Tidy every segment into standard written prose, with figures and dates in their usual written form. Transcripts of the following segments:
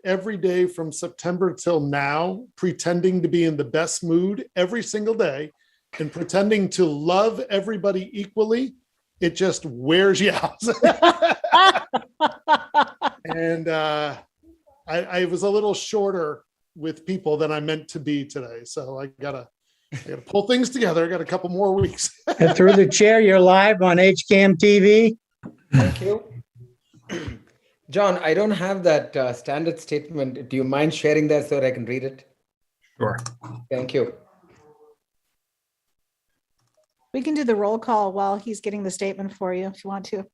every day from September till now, pretending to be in the best mood every single day and pretending to love everybody equally, it just wears you out. And I was a little shorter with people than I meant to be today. So I gotta pull things together. I got a couple more weeks. And through the chair, you're live on HCAM TV. Thank you. John, I don't have that standard statement. Do you mind sharing that so that I can read it? Sure. Thank you. We can do the roll call while he's getting the statement for you if you want to.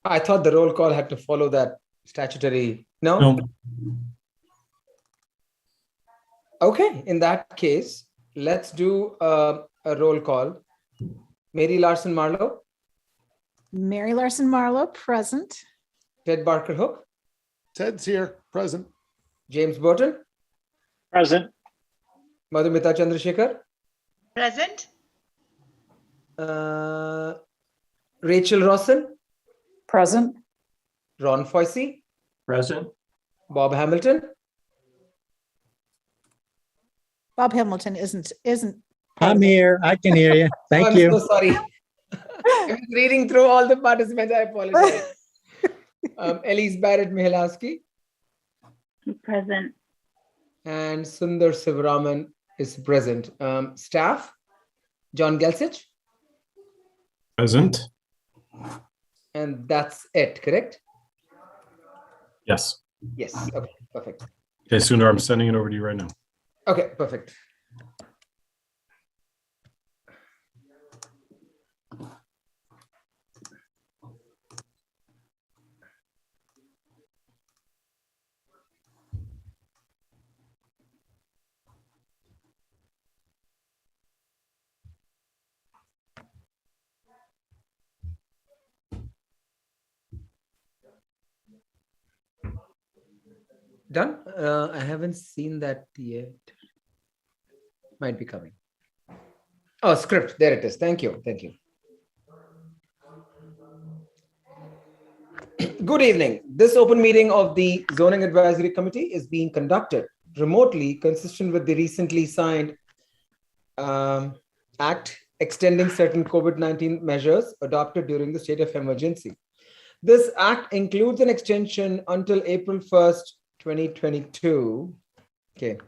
I thought the roll call had to follow that statutory. No? No. Okay, in that case, let's do a roll call. Mary Larson Marlowe, Mary Larson Marlowe, present. Ted Barker Hook, Ted's here, present. James Burton, Present. Madhumita Chandrasekhar, Present. Rachel Rawson, Present. Ron Foisey, Present. Bob Hamilton. Bob Hamilton isn't. I'm here. I can hear you. Thank I'm you. so sorry. I was reading through all the participants. I apologize. Elise Barrett Mihalowski Present. and Sundar Sivaraman is present. Staff, John Gelsich, Present. and that's it, correct? Yes. Yes. Okay, perfect. Okay, Sundar, I'm sending it over to you right now. Okay, perfect. Done? I haven't seen that yet. Might be coming. Oh, script. There it is. Thank you. Thank you. Good evening. This open meeting of the Zoning Advisory Committee is being conducted remotely, consistent with the recently signed Act extending certain COVID-19 measures adopted during the state of emergency. This act includes an extension until April 1st, 2022, okay,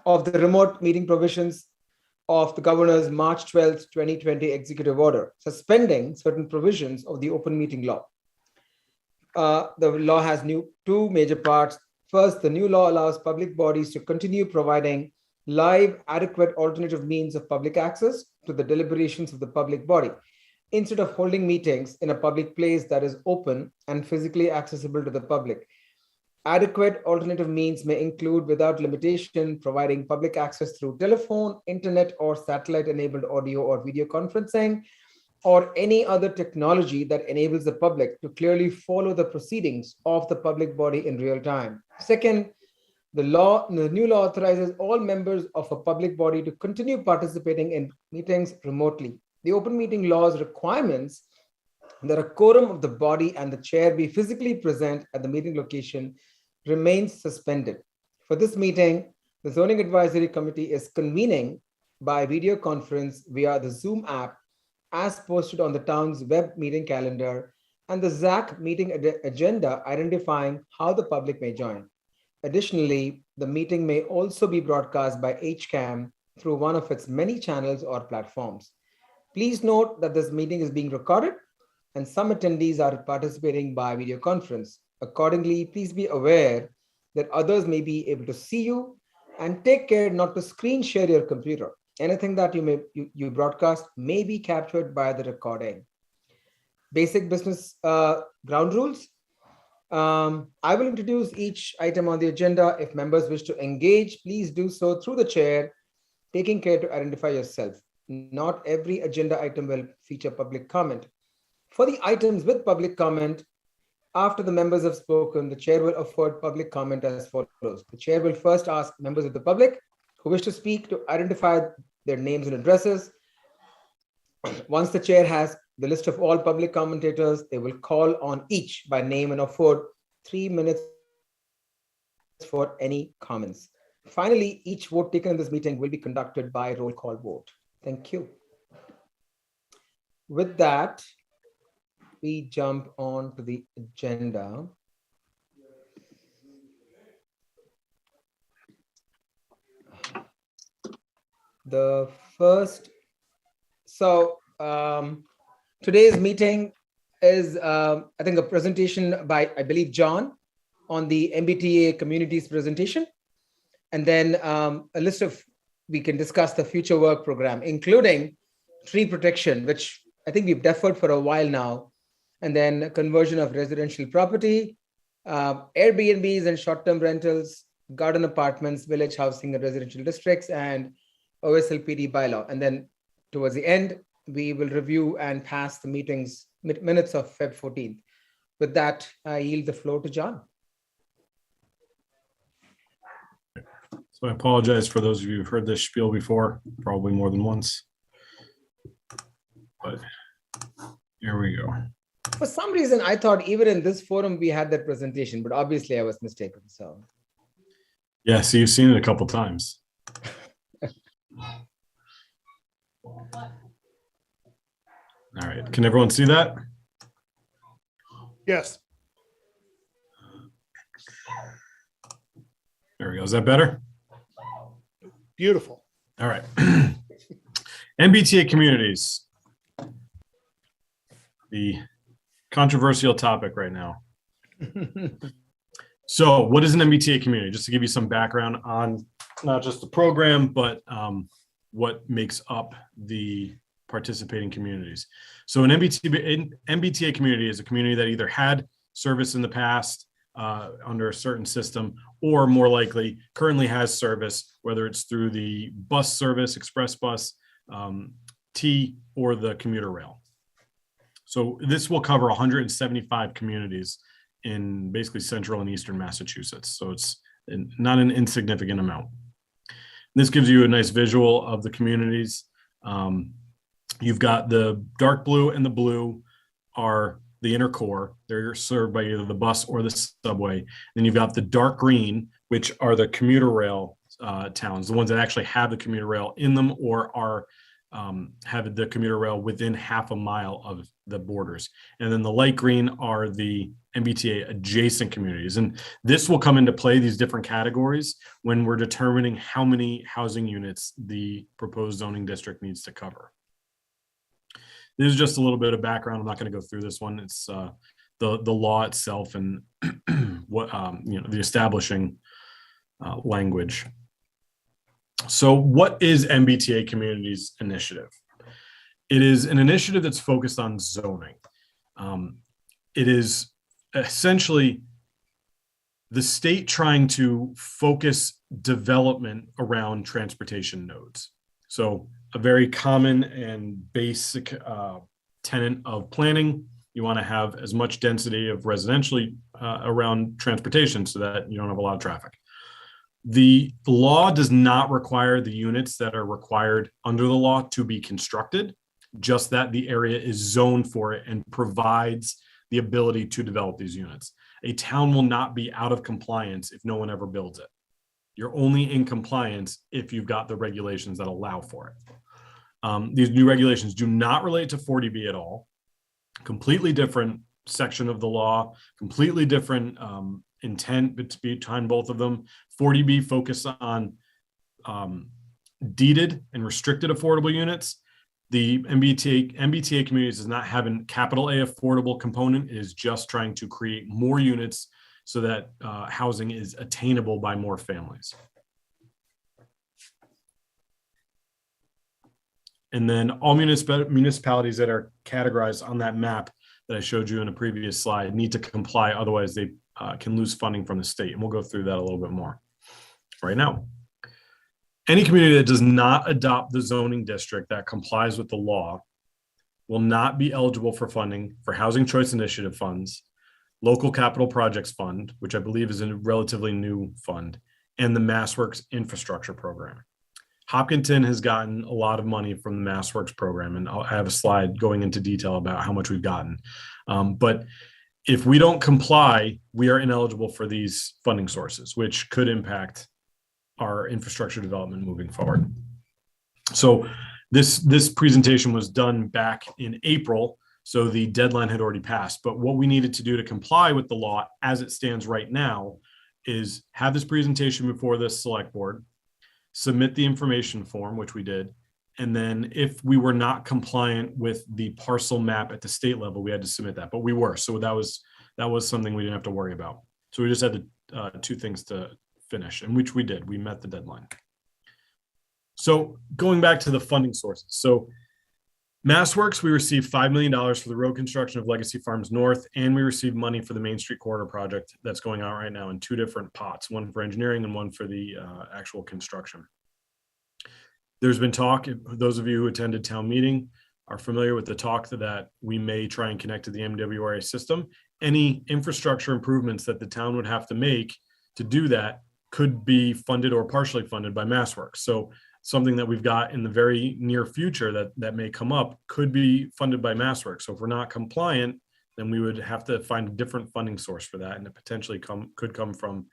of the remote meeting provisions of the governor's March 12th, 2020 executive order, suspending certain provisions of the open meeting law. The law has two major parts. First, the new law allows public bodies to continue providing live, adequate alternative means of public access to the deliberations of the public body, instead of holding meetings in a public place that is open and physically accessible to the public. Adequate alternative means may include, without limitation, providing public access through telephone, internet, or satellite-enabled audio or video conferencing, or any other technology that enables the public to clearly follow the proceedings of the public body in real time. Second, the new law authorizes all members of a public body to continue participating in meetings remotely. The open meeting law's requirements that a quorum of the body and the chair be physically present at the meeting location remains suspended. For this meeting, the Zoning Advisory Committee is convening by video conference via the Zoom app as posted on the town's web meeting calendar and the ZAC meeting agenda identifying how the public may join. Additionally, the meeting may also be broadcast by HCAM through one of its many channels or platforms. Please note that this meeting is being recorded and some attendees are participating by video conference. Accordingly, please be aware that others may be able to see you, and take care not to screen share your computer. Anything that you broadcast may be captured by the recording. Basic business ground rules. I will introduce each item on the agenda. If members wish to engage, please do so through the chair, taking care to identify yourself. Not every agenda item will feature public comment. For the items with public comment, after the members have spoken, the chair will afford public comment as follows. The chair will first ask members of the public who wish to speak to identify their names and addresses. Once the chair has the list of all public commentators. They will call on each by name and afford 3 minutes for any comments. Finally, each vote taken in this meeting will be conducted by roll call vote. Thank you. With that, we jump on to the agenda. The first, today's meeting is, I think, a presentation by, I believe, John on the Mbta Communities presentation. And then a list of, we can discuss the future work program, including tree protection, which I think we've deferred for a while now. And then conversion of residential property, Airbnbs and short-term rentals, garden apartments, village housing and residential districts, and OSLPD bylaw. And then towards the end, we will review and pass the minutes of Feb 14th. With that, I yield the floor to John. So I apologize for those of you who've heard this spiel before, probably more than once. But here we go. For some reason, I thought even in this forum, we had that presentation, but obviously I was mistaken. So Yeah, so you've seen it a couple times. All right, can everyone see that? Yes. There we go. Is that better? Beautiful. All right. MBTA communities. The controversial topic right now. So what is an MBTA community? Just to give you some background on not just the program, but what makes up the participating communities. So an MBTA community is a community that either had service in the past under a certain system, or more likely currently has service, whether it's through the bus service, express bus, T, or the commuter rail. So this will cover 175 communities in basically central and eastern Massachusetts. So it's not an insignificant amount. This gives you a nice visual of the communities. You've got the dark blue and the blue are the inner core. They're served by either the bus or the subway. Then you've got the dark green, which are the commuter rail towns, the ones that actually have the commuter rail in them or are have the commuter rail within half a mile of the borders. And then the light green are the MBTA adjacent communities. And this will come into play, these different categories, when we're determining how many housing units the proposed zoning district needs to cover. This is just a little bit of background. I'm not going to go through this one. It's the law itself and what the establishing language. So what is MBTA Communities Initiative? It is an initiative that's focused on zoning. It is essentially the state trying to focus development around transportation nodes. So a very common and basic tenet of planning, you want to have as much density of residentially around transportation so that you don't have a lot of traffic. The law does not require the units that are required under the law to be constructed, just that the area is zoned for it and provides the ability to develop these units. A town will not be out of compliance if no one ever builds it. You're only in compliance if you've got the regulations that allow for it. These new regulations do not relate to 40B at all. Completely different section of the law, completely different intent behind both of them. 40B focus on deeded and restricted affordable units. The MBTA communities does not have a capital A affordable component. It is just trying to create more units so that housing is attainable by more families. And then all municipalities that are categorized on that map that I showed you in a previous slide need to comply, otherwise they can lose funding from the state. And we'll go through that a little bit more right now. Any community that does not adopt the zoning district that complies with the law will not be eligible for funding for Housing Choice Initiative funds, Local Capital Projects Fund, which I believe is a relatively new fund, and the MassWorks Infrastructure Program. Hopkinton has gotten a lot of money from the MassWorks program, and I have a slide going into detail about how much we've gotten. But if we don't comply, we are ineligible for these funding sources, which could impact our infrastructure development moving forward. So this presentation was done back in April, so the deadline had already passed. But what we needed to do to comply with the law as it stands right now is have this presentation before the select board, submit the information form, which we did, and then if we were not compliant with the parcel map at the state level, we had to submit that. But we were, so that was something we didn't have to worry about. So we just had the two things to finish, and which we did. We met the deadline. So going back to the funding sources. So MassWorks, we received $5 million for the road construction of Legacy Farms North, and we received money for the Main Street Corridor project that's going on right now in two different pots, one for engineering and one for the actual construction. There's been talk, those of you who attended town meeting are familiar with the talk that we may try and connect to the MWRA system. Any infrastructure improvements that the town would have to make to do that could be funded or partially funded by MassWorks. So something that we've got in the very near future that may come up could be funded by MassWorks. So if we're not compliant, then we would have to find a different funding source for that, and it potentially could come from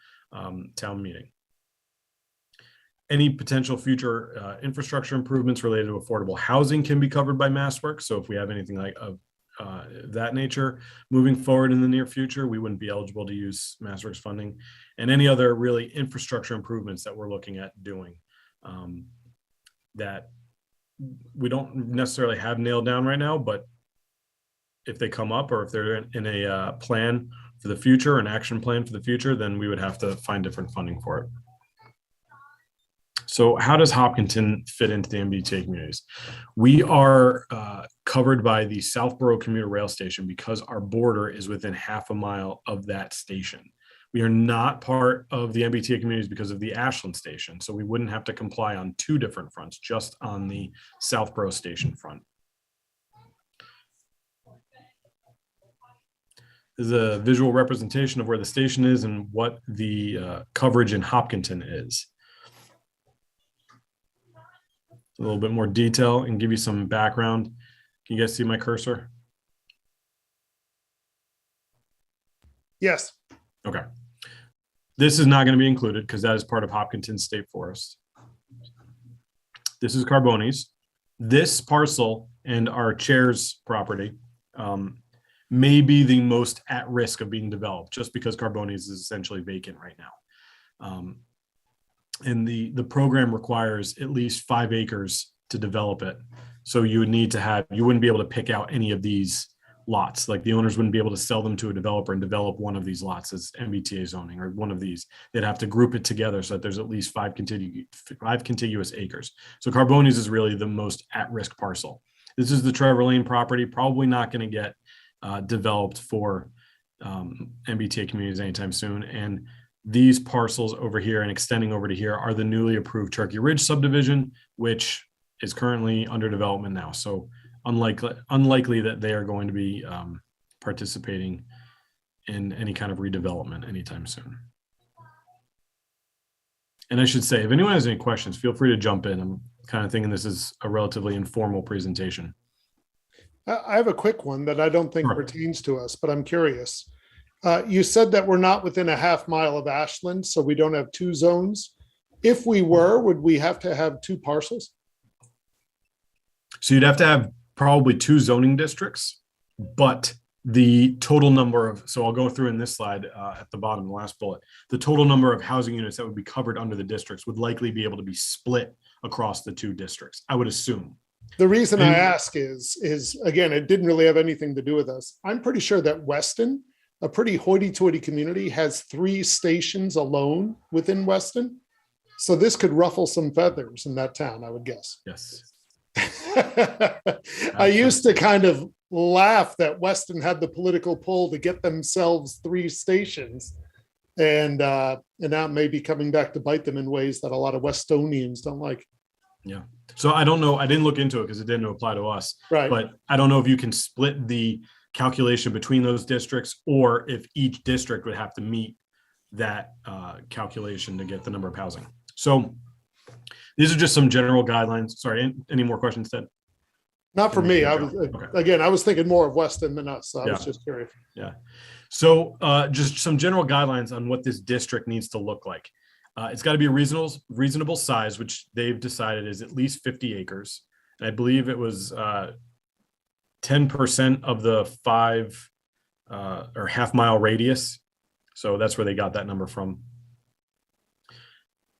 town meeting. Any potential future infrastructure improvements related to affordable housing can be covered by MassWorks. So if we have anything like that nature moving forward in the near future, we wouldn't be eligible to use MassWorks funding. And any other really infrastructure improvements that we're looking at doing that we don't necessarily have nailed down right now, but if they come up or if they're in a plan for the future, an action plan for the future, then we would have to find different funding for it. So how does Hopkinton fit into the MBTA communities? We are covered by the Southborough commuter rail station because our border is within half a mile of that station. We are not part of the MBTA communities because of the Ashland station. So we wouldn't have to comply on two different fronts, just on the Southborough station front. This is a visual representation of where the station is and what the coverage in Hopkinton is. A little bit more detail and give you some background. Can you guys see my cursor? Yes. Okay. This is not going to be included because that is part of Hopkinton State Forest. This is Carbones. This parcel and our chair's property may be the most at risk of being developed just because Carbones is essentially vacant right now. And the program requires at least 5 acres to develop it. So you would need to have, you wouldn't be able to pick out any of these lots. Like the owners wouldn't be able to sell them to a developer and develop one of these lots as MBTA zoning or one of these. They'd have to group it together so that there's at least 5 contiguous acres. So Carbones is really the most at-risk parcel. This is the Trevor Lane property, probably not going to get developed for MBTA communities anytime soon. And these parcels over here and extending over to here are the newly approved Turkey Ridge subdivision, which is currently under development now. So unlikely that they are going to be participating in any kind of redevelopment anytime soon. And I should say, if anyone has any questions, feel free to jump in. I'm kind of thinking this is a relatively informal presentation. I have a quick one that I don't think Sure. pertains to us, but I'm curious. You said that we're not within a half mile of Ashland, so we don't have 2 zones. If we were, would we have to have 2 parcels? So you'd have to have probably 2 zoning districts, but the total number of, so I'll go through in this slide at the bottom, the last bullet, the total number of housing units that would be covered under the districts would likely be able to be split across the 2 districts, I would assume. The reason I ask is again, it didn't really have anything to do with us. I'm pretty sure that Weston, a pretty hoity-toity community, has 3 stations alone within Weston. So this could ruffle some feathers in that town, I would guess. Yes. I used to kind of laugh that Weston had the political pull to get themselves 3 stations. And now it may be coming back to bite them in ways that a lot of Westonians don't like. Yeah. So I don't know. I didn't look into it because it didn't apply to us. Right. But I don't know if you can split the calculation between those districts or if each district would have to meet that calculation to get the number of housing. So These are just some general guidelines. Sorry, any more questions, Ted? Not for me. I was, Okay. again, I was thinking more of Weston than us. So I was Yeah. just curious. Yeah. So just some general guidelines on what this district needs to look like. It's got to be a reasonable size, which they've decided is at least 50 acres. And I believe it was 10% of the 5 or half-mile radius. So that's where they got that number from.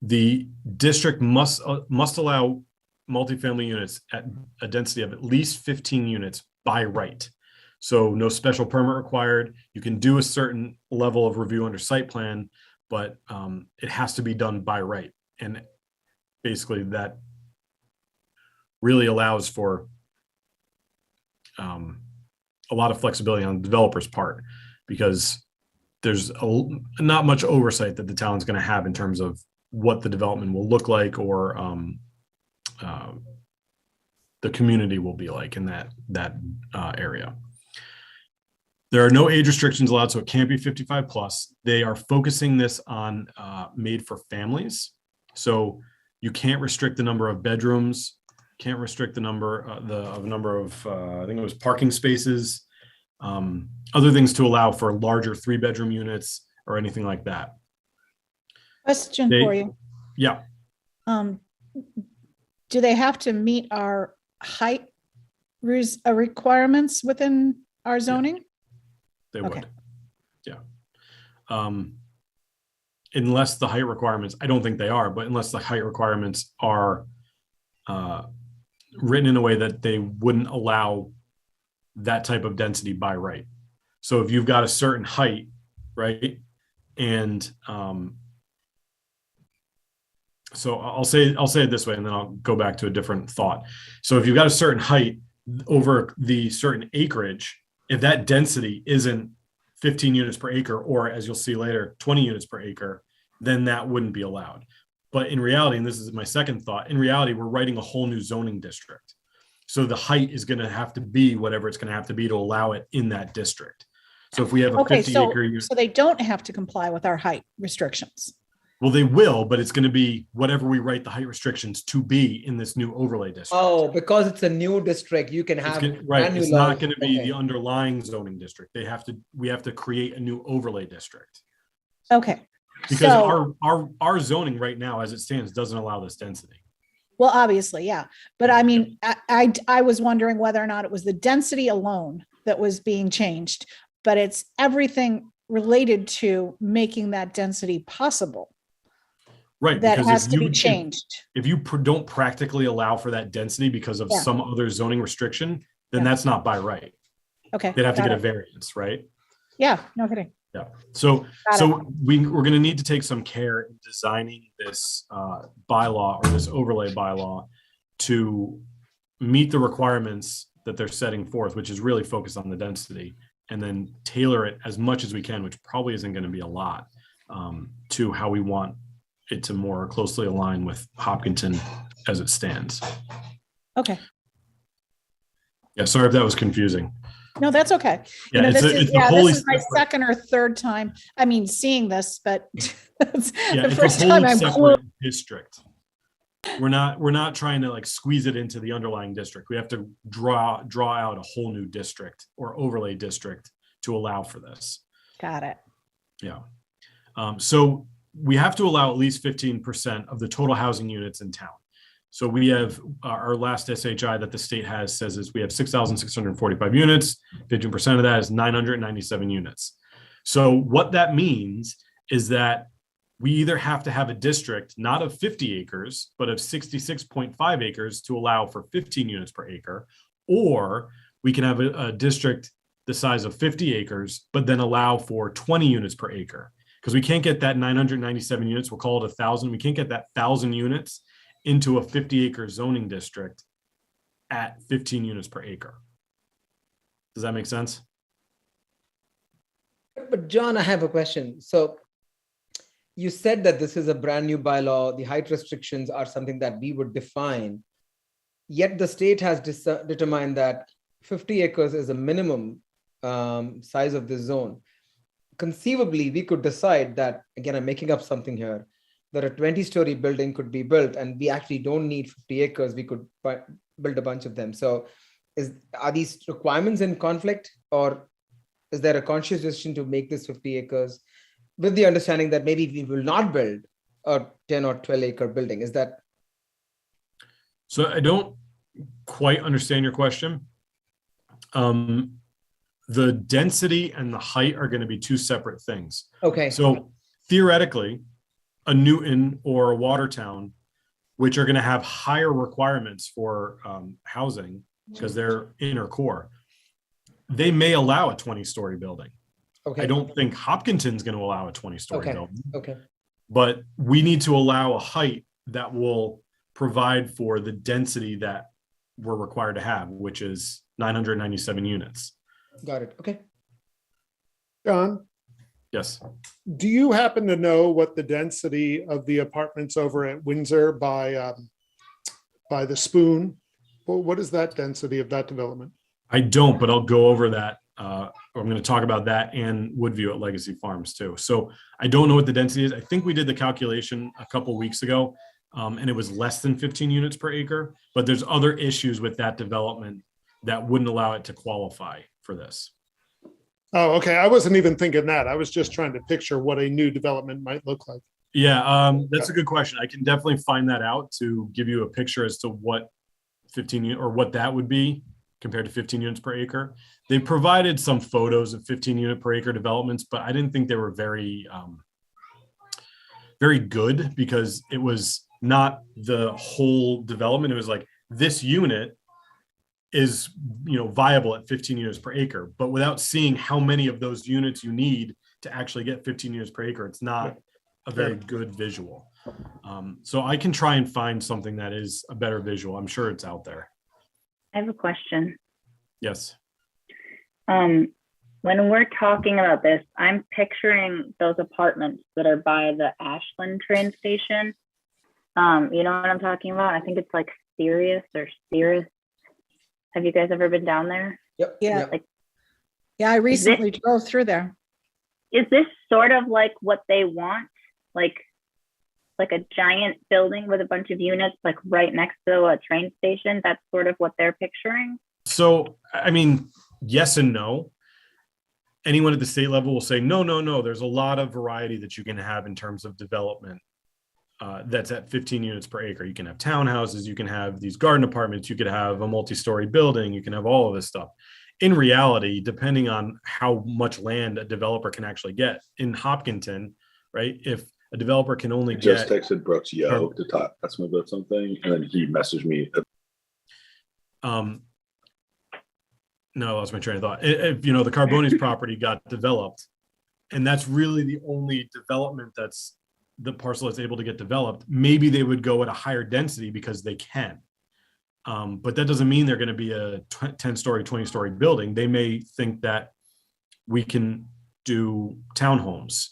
The district must allow multifamily units at a density of at least 15 units by right. So no special permit required. You can do a certain level of review under site plan, but it has to be done by right. And basically that really allows for a lot of flexibility on the developer's part, because there's not much oversight that the town's going to have in terms of what the development will look like, or the community will be like in that area. There are no age restrictions allowed, so it can't be 55 plus. They are focusing this on made for families. So you can't restrict the number of bedrooms, can't restrict the number of I think it was parking spaces, other things to allow for larger 3-bedroom units or anything like that. Question for you. Yeah. Do they have to meet our height requirements within our zoning? They Okay. would. Yeah. Unless the height requirements, I don't think they are, but unless the height requirements are written in a way that they wouldn't allow that type of density by right. So if you've got a certain height, right? And so I'll say it this way, and then I'll go back to a different thought. So if you've got a certain height over the certain acreage, if that density isn't 15 units per acre, or as you'll see later, 20 units per acre, then that wouldn't be allowed. But in reality, and this is my second thought, in reality, we're writing a whole new zoning district. So the height is going to have to be whatever it's going to have to be to allow it in that district. So if we have a 50 acre unit, so they don't have to comply with our height restrictions. well, they will, but it's going to be whatever we write the height restrictions to be in this new overlay district. Oh, because it's a new district, you can have Right. It's not going to be Okay. the underlying zoning district. We have to create a new overlay district. Okay. Because So, our zoning right now, as it stands, doesn't allow this density. well, obviously, yeah. But I mean, I was wondering whether or not it was the density alone that was being changed, but it's everything related to making that density possible Right. that because has if to be you- changed. If you don't practically allow for that density because of Yeah. some other zoning restriction, then Yeah. that's not by right. Okay. They'd have to got get a it. variance, right? Yeah, no kidding. Yeah. So Got we're going to need to take some care in designing this bylaw or this overlay bylaw to meet the requirements that they're setting forth, which is really focused on the density, and then tailor it as much as we can, which probably isn't going to be a lot, to how we want it to more closely align with Hopkinton as it stands. Okay. Yeah, sorry if that was confusing. No, that's okay. Yeah, This it's is a wholly this is my separate- second or third time. I mean, seeing this, but it's Yeah, the it's first a time whole I'm separate district. We're not trying to like squeeze it into the underlying district. We have to draw out a whole new district or overlay district to allow for this. Got it. Yeah. So we have to allow at least 15% of the total housing units in town. So we have our last SHI that the state has says is we have 6,645 units. 15% of that is 997 units. So what that means is that we either have to have a district not of 50 acres, but of 66.5 acres to allow for 15 units per acre, or we can have a district the size of 50 acres, but then allow for 20 units per acre. Because we can't get that 997 units, we'll call it 1,000. We can't get that 1,000 units into a 50-acre zoning district at 15 units per acre. Does that make sense? But John, I have a question. So you said that this is a brand new bylaw. The height restrictions are something that we would define. Yet the state has determined that 50 acres is a minimum size of the zone. Conceivably, we could decide that, again, I'm making up something here, that a 20-story building could be built, and we actually don't need 50 acres. We could build a bunch of them. So are these requirements in conflict, or is there a conscious decision to make this 50 acres with the understanding that maybe we will not build a 10 or 12 acre building? Is that? So I don't quite understand your question. The density and the height are going to be two separate things. Okay. So theoretically, a Newton or a Watertown, which are going to have higher requirements for housing because they're inner core, they may allow a 20-story building. Okay. I don't think Hopkinton's going to allow a 20-story building. Okay. But we need to allow a height that will provide for the density that we're required to have, which is 997 units. Got it. Okay. John, Yes. do you happen to know what the density of the apartments over at Windsor by the Spoon? Well, what is that density of that development? I don't, but I'll go over that. I'm going to talk about that and Woodview at Legacy Farms too. So I don't know what the density is. I think we did the calculation a couple weeks ago, and it was less than 15 units per acre. But there's other issues with that development that wouldn't allow it to qualify for this. Oh, okay. I wasn't even thinking that. I was just trying to picture what a new development might look like. Yeah, that's a good question. I can definitely find that out to give you a picture as to what 15 or what that would be compared to 15 units per acre. They provided some photos of 15 unit per acre developments, but I didn't think they were very, very good because it was not the whole development. It was like this unit is, viable at 15 units per acre, but without seeing how many of those units you need to actually get 15 units per acre, it's not a very good visual. So I can try and find something that is a better visual. I'm sure it's out there. I have a question. Yes. When we're talking about this, I'm picturing those apartments that are by the Ashland train station. You know what I'm talking about? I think it's like Sirius or Cirrus. Have you guys ever been down there? Yep. Yeah. Yep. Yeah, I recently drove through there. Is this sort of like what they want? Like a giant building with a bunch of units, like right next to a train station? That's sort of what they're picturing? So, I mean, yes and no. Anyone at the state level will say, no. There's a lot of variety that you can have in terms of development that's at 15 units per acre. You can have townhouses, you can have these garden apartments, you could have a multi-story building, you can have all of this stuff. In reality, depending on how much land a developer can actually get in Hopkinton, right? If a developer can only just get texted Brooks to talk, ask him about something, and then he messaged me. No, I lost my train of thought. If the Carbonis property got developed, and that's really the only development that's the parcel that's able to get developed, maybe they would go at a higher density because they can. But that doesn't mean they're going to be a 10-story, 20-story building. They may think that we can do townhomes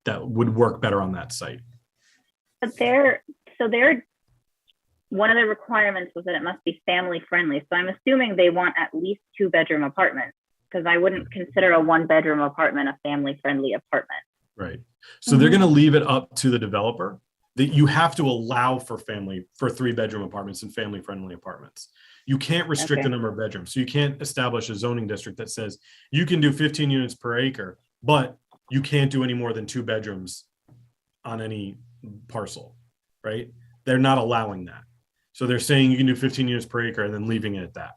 that would work better on that site. But one of the requirements was that it must be family friendly. So I'm assuming they want at least 2-bedroom apartments, because I wouldn't consider a 1-bedroom apartment a family friendly apartment. Right. So they're going to leave it up to the developer that you have to allow for 3-bedroom apartments and family friendly apartments. You can't restrict the number of bedrooms. So you can't establish a zoning district that says you can do 15 units per acre, but you can't do any more than 2 bedrooms on any parcel, right? They're not allowing that. So they're saying you can do 15 units per acre and then leaving it at that.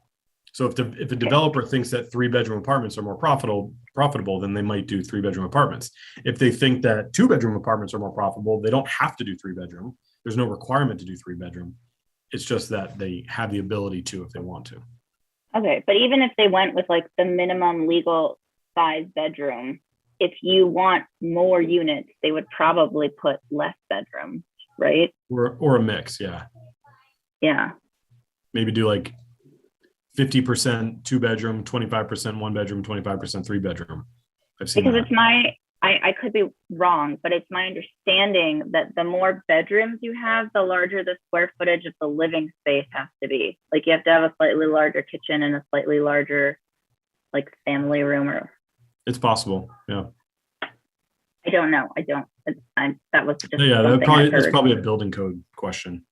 So if a developer thinks that 3-bedroom apartments are more profitable, then they might do 3-bedroom apartments. If they think that 2-bedroom apartments are more profitable, they don't have to do 3-bedroom. There's no requirement to do 3-bedroom. It's just that they have the ability to if they want to. Okay, but even if they went with like the minimum legal size bedroom, if you want more units, they would probably put less bedrooms, right? Or a mix, yeah. Yeah. Maybe do like 50% 2-bedroom, 25% 1-bedroom, 25% 3-bedroom. I've seen because that. I could be wrong, but it's my understanding that the more bedrooms you have, the larger the square footage of the living space has to be. Like you have to have a slightly larger kitchen and a slightly larger like family room. Or it's possible, yeah. I don't know. I don't. That was just Yeah, something I that's heard. probably a building code question.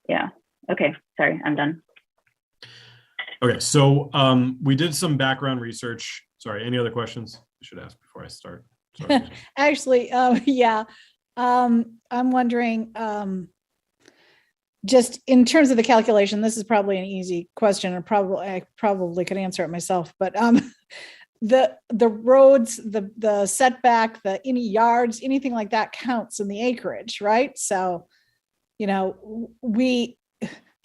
Yeah. Okay. Sorry, I'm done. Okay, so we did some background research. Sorry, any other questions? I should ask before I start. Sorry. Actually, yeah. I'm wondering, just in terms of the calculation, this is probably an easy question, and I probably could answer it myself, but the roads, the setback, any yards, anything like that counts in the acreage, right? So, we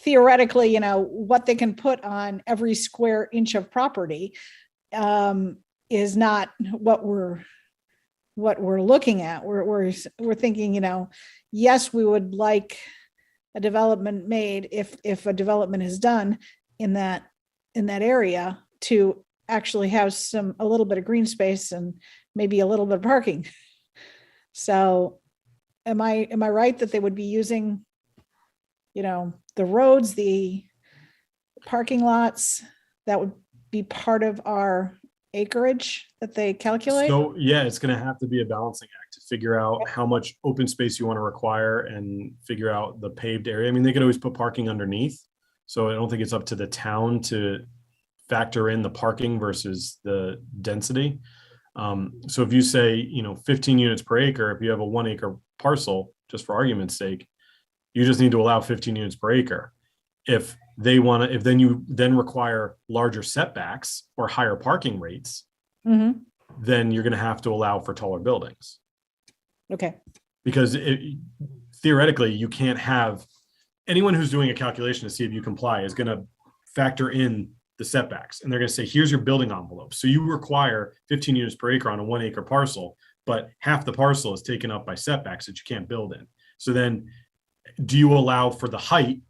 theoretically, what they can put on every square inch of property is not what we're looking at. We're thinking, yes, we would like a development made if a development is done in that area to actually have a little bit of green space and maybe a little bit of parking. So am I right that they would be using, the roads, the parking lots, that would be part of our acreage that they calculate? So yeah, it's going to have to be a balancing act to figure out how much open space you want to require and figure out the paved area. I mean, they could always put parking underneath. So I don't think it's up to the town to factor in the parking versus the density. So if you say, 15 units per acre, if you have a 1 acre parcel, just for argument's sake, you just need to allow 15 units per acre. If then you require larger setbacks or higher parking rates, Mm-hmm. then you're going to have to allow for taller buildings. Okay. Because theoretically, you can't have anyone who's doing a calculation to see if you comply is going to factor in the setbacks. And they're going to say, here's your building envelope. So you require 15 units per acre on a 1 acre parcel, but half the parcel is taken up by setbacks that you can't build in. So then do you allow for the height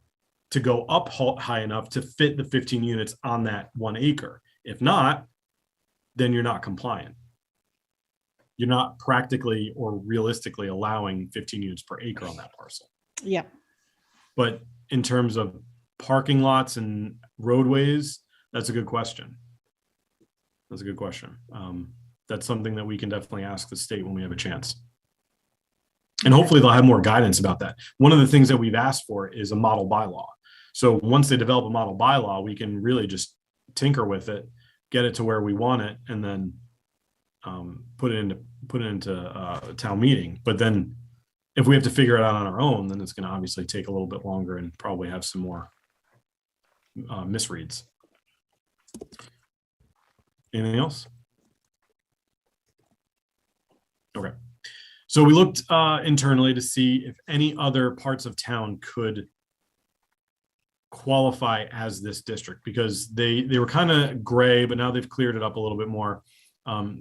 to go up high enough to fit the 15 units on that 1 acre? If not, then you're not compliant. You're not practically or realistically allowing 15 units per acre on that parcel. Yeah. But in terms of parking lots and roadways, that's a good question. That's a good question. That's something that we can definitely ask the state when we have a chance. And hopefully they'll have more guidance about that. One of the things that we've asked for is a model bylaw. So once they develop a model bylaw, we can really just tinker with it, get it to where we want it, and then put it into a town meeting. But then if we have to figure it out on our own, then it's going to obviously take a little bit longer and probably have some more misreads. Anything else? Okay. So we looked internally to see if any other parts of town could qualify as this district, because they were kind of gray, but now they've cleared it up a little bit more.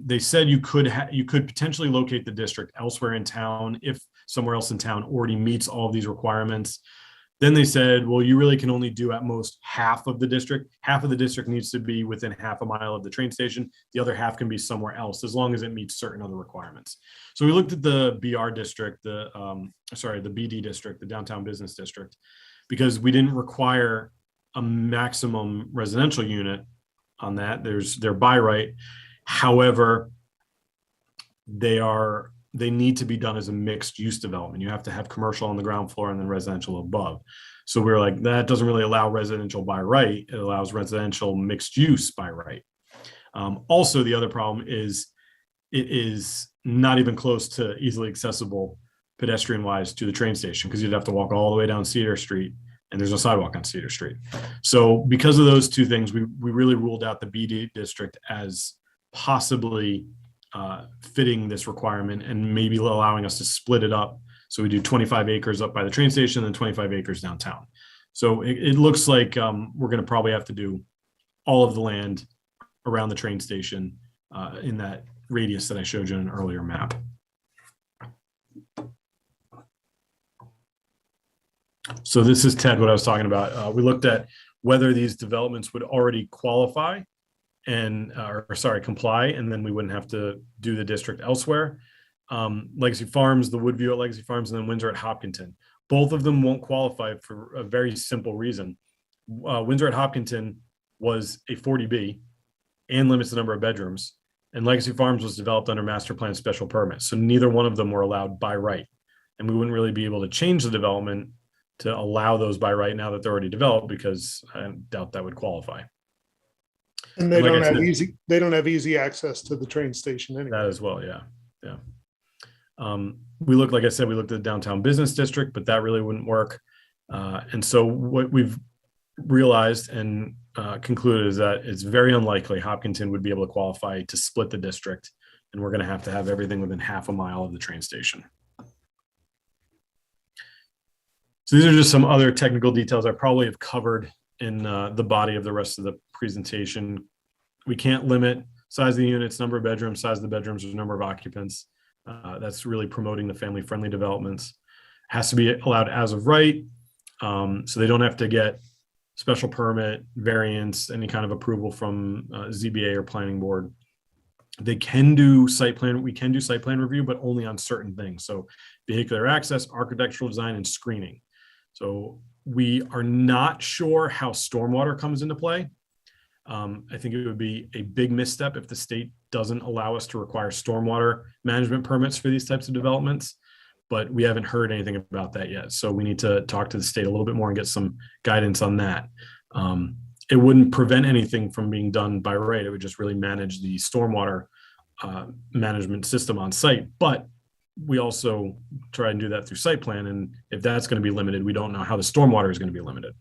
They said you could potentially locate the district elsewhere in town if somewhere else in town already meets all of these requirements. Then they said, well, you really can only do at most half of the district. Half of the district needs to be within half a mile of the train station. The other half can be somewhere else as long as it meets certain other requirements. So we looked at the BR district, the BD district, the downtown business district, because we didn't require a maximum residential unit on that. They're by right. However, they need to be done as a mixed use development. You have to have commercial on the ground floor and then residential above. So we're like, that doesn't really allow residential by right. It allows residential mixed use by right. Also, the other problem is it is not even close to easily accessible pedestrian wise to the train station, because you'd have to walk all the way down Cedar Street, and there's no sidewalk on Cedar Street. So because of those two things, we really ruled out the BD district as possibly fitting this requirement and maybe allowing us to split it up. So we do 25 acres up by the train station and 25 acres downtown. So it looks like we're going to probably have to do all of the land around the train station in that radius that I showed you in an earlier map. So this is, Ted, what I was talking about. We looked at whether these developments would already qualify and comply, and then we wouldn't have to do the district elsewhere. Legacy Farms, the Woodview at Legacy Farms, and then Windsor at Hopkinton. Both of them won't qualify for a very simple reason. Windsor at Hopkinton was a 40B and limits the number of bedrooms. and Legacy Farms was developed under master plan special permit. So neither one of them were allowed by right. And we wouldn't really be able to change the development to allow those by right now that they're already developed, because I doubt that would qualify. And they Like I don't have said- easy access to the train station anyway. That as well, yeah. We looked, like I said, we looked at the downtown business district, but that really wouldn't work. And so what we've realized and concluded is that it's very unlikely Hopkinton would be able to qualify to split the district, and we're going to have everything within half a mile of the train station. So these are just some other technical details I probably have covered in the body of the rest of the presentation. We can't limit size of the units, number of bedrooms, size of the bedrooms, or number of occupants. That's really promoting the family-friendly developments. Has to be allowed as of right, so they don't have to get special permit, variance, any kind of approval from ZBA or planning board. They can do site plan. We can do site plan review, but only on certain things. So vehicular access, architectural design, and screening. So we are not sure how stormwater comes into play. I think it would be a big misstep if the state doesn't allow us to require stormwater management permits for these types of developments, but we haven't heard anything about that yet. So we need to talk to the state a little bit more and get some guidance on that. It wouldn't prevent anything from being done by right. It would just really manage the stormwater management system on site. But we also try and do that through site plan. And if that's going to be limited, we don't know how the stormwater is going to be limited.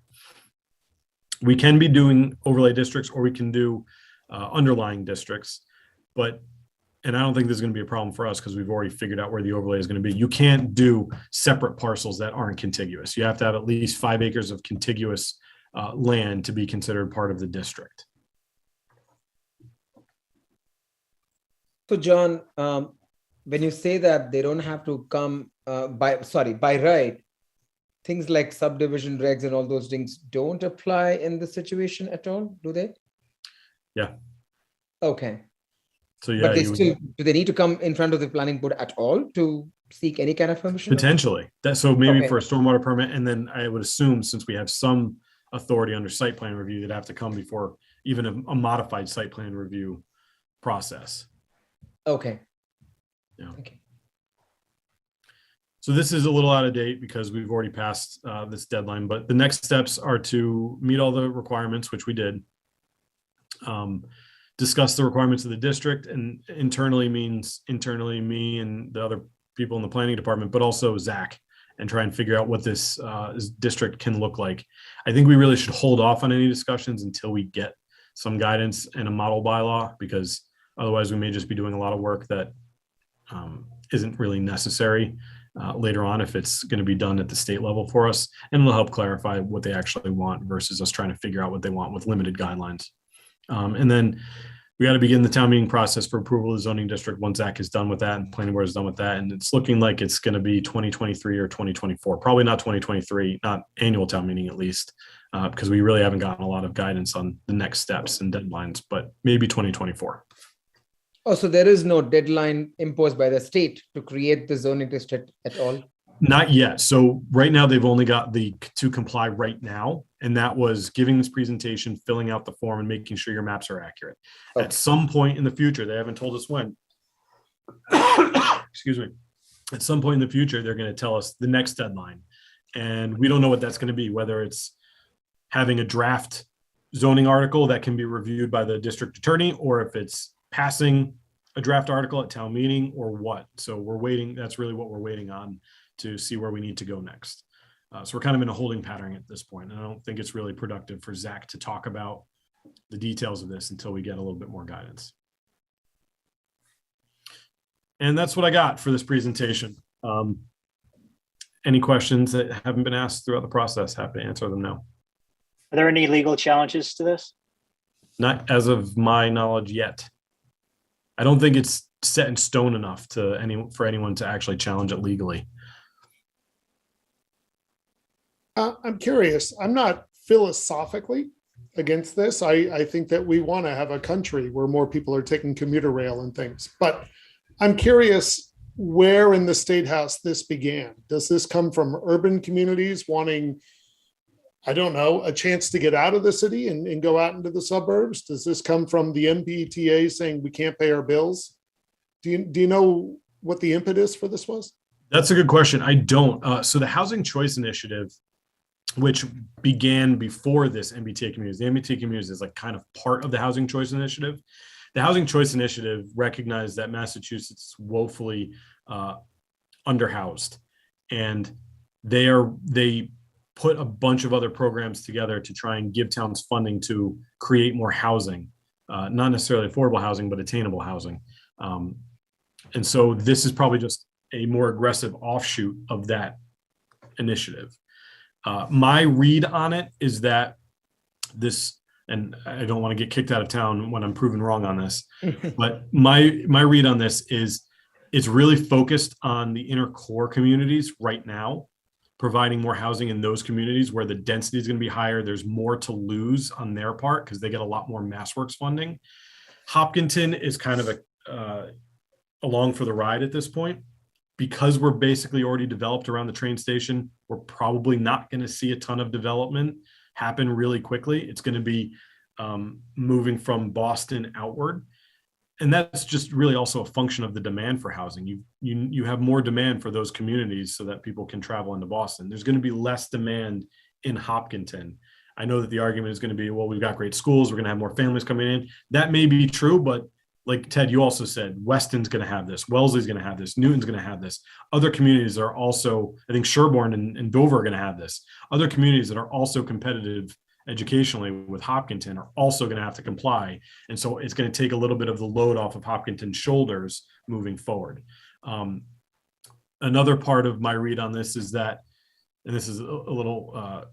We can be doing overlay districts, or we can do underlying districts, and I don't think this is going to be a problem for us because we've already figured out where the overlay is going to be. You can't do separate parcels that aren't contiguous. You have to have at least 5 acres of contiguous land to be considered part of the district. So John, when you say that they don't have to come by right, things like subdivision regs and all those things don't apply in this situation at all, do they? Yeah. Okay. So yeah, But they still, do they need to come in front of the planning board at all to seek any kind of permission? potentially. So maybe Okay. for a stormwater permit, and then I would assume since we have some authority under site plan review, they'd have to come before even a modified site plan review process. Okay. Yeah. Okay. So this is a little out of date because we've already passed this deadline, but the next steps are to meet all the requirements, which we did. Discuss the requirements of the district, and internally means internally me and the other people in the planning department, but also Zach, and try and figure out what this district can look like. I think we really should hold off on any discussions until we get some guidance and a model bylaw, because otherwise we may just be doing a lot of work that isn't really necessary later on if it's going to be done at the state level for us, and it'll help clarify what they actually want versus us trying to figure out what they want with limited guidelines. And then we got to begin the town meeting process for approval of the zoning district once Zach is done with that and planning board is done with that. And it's looking like it's going to be 2023 or 2024, probably not 2023, not annual town meeting at least, because we really haven't gotten a lot of guidance on the next steps and deadlines, but maybe 2024. Oh, so there is no deadline imposed by the state to create the zoning district at all? Not yet. So right now they've only got the to comply right now. And that was giving this presentation, filling out the form, and making sure your maps are accurate. Okay. At some point in the future, they haven't told us when. Excuse me. At some point in the future, they're going to tell us the next deadline. And we don't know what that's going to be, whether it's having a draft zoning article that can be reviewed by the district attorney, or if it's passing a draft article at town meeting, or what. So we're waiting. That's really what we're waiting on to see where we need to go next. So we're kind of in a holding pattern at this point. And I don't think it's really productive for Zach to talk about the details of this until we get a little bit more guidance. And that's what I got for this presentation. Any questions that haven't been asked throughout the process, happy to answer them now. Are there any legal challenges to this? Not as of my knowledge yet. I don't think it's set in stone enough for anyone to actually challenge it legally. I'm curious. I'm not philosophically against this. I think that we want to have a country where more people are taking commuter rail and things. But I'm curious where in the State House this began. Does this come from urban communities wanting, I don't know, a chance to get out of the city and go out into the suburbs? Does this come from the MBTA saying we can't pay our bills? Do you know what the impetus for this was? That's a good question. I don't. So the Housing Choice Initiative, which began before this MBTA Communities, the MBTA Communities is like kind of part of the Housing Choice Initiative. The Housing Choice Initiative recognized that Massachusetts is woefully underhoused, and they put a bunch of other programs together to try and give towns funding to create more housing, not necessarily affordable housing, but attainable housing. And so this is probably just a more aggressive offshoot of that initiative. My read on it is that this, and I don't want to get kicked out of town when I'm proven wrong on this, but my read on this is it's really focused on the inner core communities right now, providing more housing in those communities where the density is going to be higher. There's more to lose on their part because they get a lot more MassWorks funding. Hopkinton is kind of along for the ride at this point. Because we're basically already developed around the train station, we're probably not going to see a ton of development happen really quickly. It's going to be moving from Boston outward. And that's just really also a function of the demand for housing. You have more demand for those communities so that people can travel into Boston. There's going to be less demand in Hopkinton. I know that the argument is going to be, well, we've got great schools, we're going to have more families coming in. That may be true, but like Ted, you also said, Weston's going to have this, Wellesley's going to have this, Newton's going to have this. Other communities are also, I think Sherborne and Dover are going to have this. Other communities that are also competitive educationally with Hopkinton are also going to have to comply. And so it's going to take a little bit of the load off of Hopkinton's shoulders moving forward. Another part of my read on this is that, and this is a little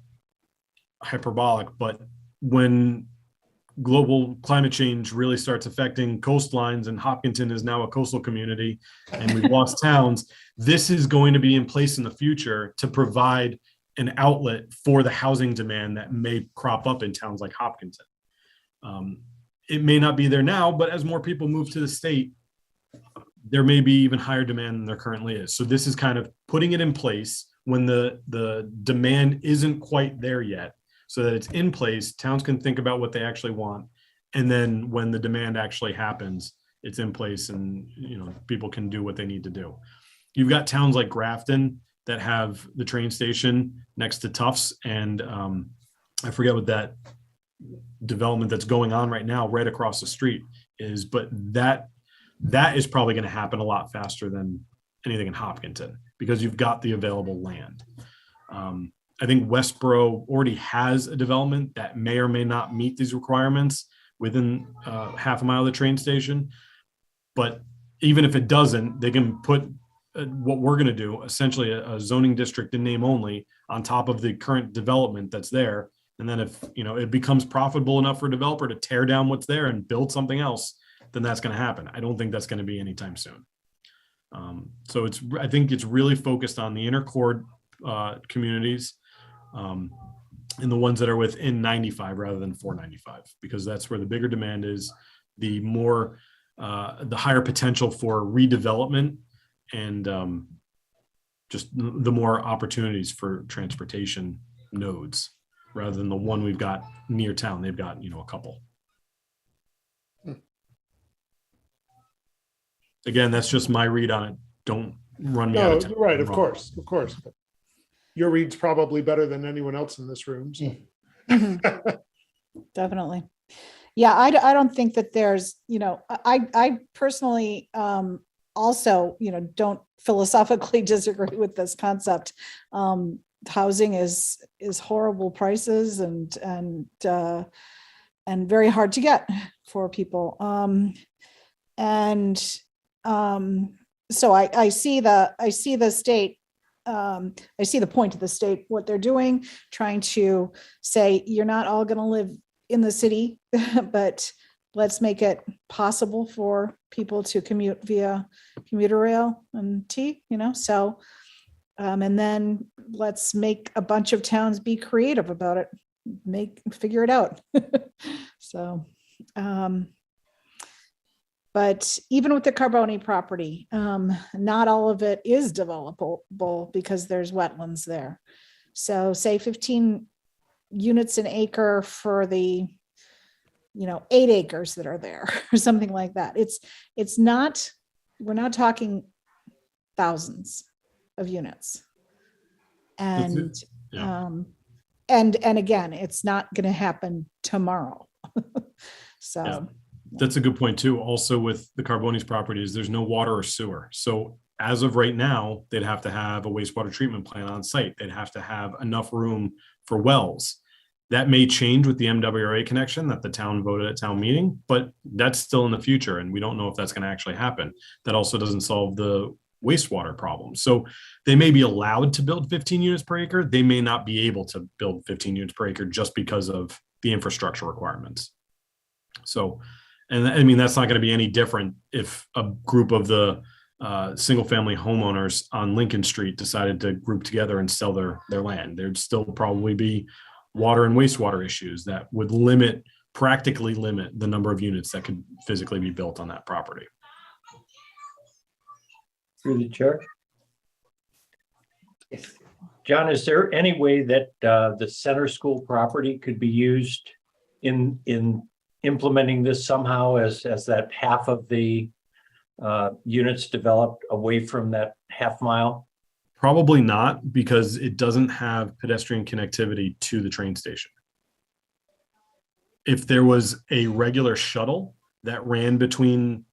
hyperbolic, but when global climate change really starts affecting coastlines, and Hopkinton is now a coastal community and we've lost towns, this is going to be in place in the future to provide an outlet for the housing demand that may crop up in towns like Hopkinton. It may not be there now, but as more people move to the state, there may be even higher demand than there currently is. So this is kind of putting it in place when the demand isn't quite there yet, so that it's in place, towns can think about what they actually want. And then when the demand actually happens, it's in place and people can do what they need to do. You've got towns like Grafton that have the train station next to Tufts, and I forget what that development that's going on right now right across the street is, but that is probably going to happen a lot faster than anything in Hopkinton because you've got the available land. I think Westboro already has a development that may or may not meet these requirements within half a mile of the train station. But even if it doesn't, they can put what we're going to do, essentially a zoning district in name only, on top of the current development that's there. And then if it becomes profitable enough for a developer to tear down what's there and build something else, then that's going to happen. I don't think that's going to be anytime soon. So I think it's really focused on the inner core communities. And the ones that are within 95 rather than 495, because that's where the bigger demand is, the more, the higher potential for redevelopment, and just the more opportunities for transportation nodes rather than the one we've got near town. They've got, a couple. Again, that's just my read on it. Don't run me out of town. Right, of course. Your read's probably better than anyone else in this room. So. Definitely. Yeah, I don't think that there's, I personally also, don't philosophically disagree with this concept. Housing is horrible prices and very hard to get for people. So I see the state. I see the point of the state, what they're doing, trying to say, you're not all going to live in the city, but let's make it possible for people to commute via commuter rail and so, and then let's make a bunch of towns be creative about it, figure it out. So, but even with the Carboni property, not all of it is developable because there's wetlands there. So say 15 units an acre for the, 8 acres that are there or something like that. It's not, we're not talking thousands of units. And, Yeah. and again, it's not going to happen tomorrow. So. Yeah. That's a good point too. Also with the Carbonis properties, there's no water or sewer. So as of right now, they'd have to have a wastewater treatment plant on site. They'd have to have enough room for wells. That may change with the MWRA connection that the town voted at town meeting, but that's still in the future. And we don't know if that's going to actually happen. That also doesn't solve the wastewater problem. So they may be allowed to build 15 units per acre. They may not be able to build 15 units per acre just because of the infrastructure requirements. So, and I mean, that's not going to be any different if a group of the single family homeowners on Lincoln Street decided to group together and sell their land. There'd still probably be water and wastewater issues that would practically limit the number of units that could physically be built on that property. Through the chair. John, is there any way that the center school property could be used in implementing this somehow as that half of the units developed away from that half mile? Probably not, because it doesn't have pedestrian connectivity to the train station. If there was a regular shuttle that ran between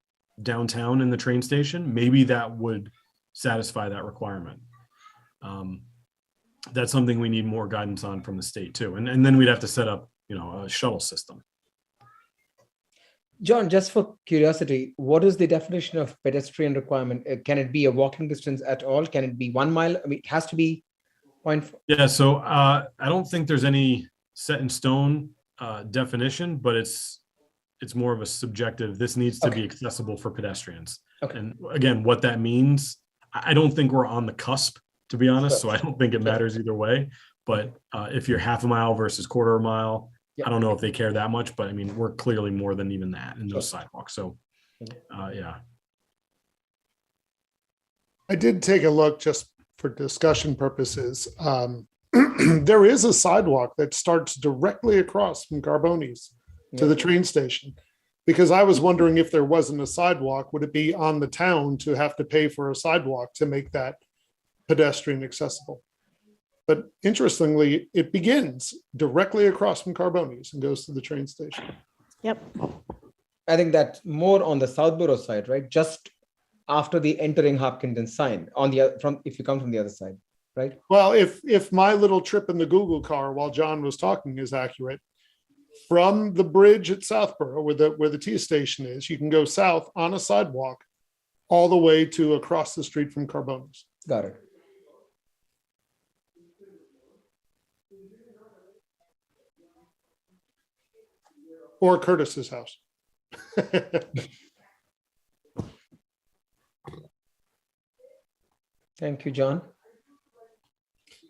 downtown and the train station, maybe that would satisfy that requirement. That's something we need more guidance on from the state too. And then we'd have to set up, a shuttle system. John, just for curiosity, what is the definition of pedestrian requirement? Can it be a walking distance at all? Can it be 1 mile? I mean, it has to be 0.4. Yeah, so I don't think there's any set in stone definition, but it's more of a subjective, this needs to be accessible for pedestrians. Okay. And again, what that means, I don't think we're on the cusp, to be honest, so I don't think it matters either way. But if you're half a mile versus quarter of a mile, I don't know if they care that much, but I mean, we're clearly more than even that in those sidewalks. So, yeah. I did take a look just for discussion purposes. There is a sidewalk that starts directly across from Carbonis to the train station. Because I was wondering if there wasn't a sidewalk, would it be on the town to have to pay for a sidewalk to make that pedestrian accessible? But interestingly, it begins directly across from Carbonis and goes to the train station. Yep. I think that's more on the Southborough side, right? Just after the entering Hopkinton sign on the if you come from the other side, right? Well, if my little trip in the Google car while John was talking is accurate, from the bridge at Southborough, where the T station is, you can go south on a sidewalk all the way to across the street from Carbonis. Got it. Or Curtis's house. Thank you, John.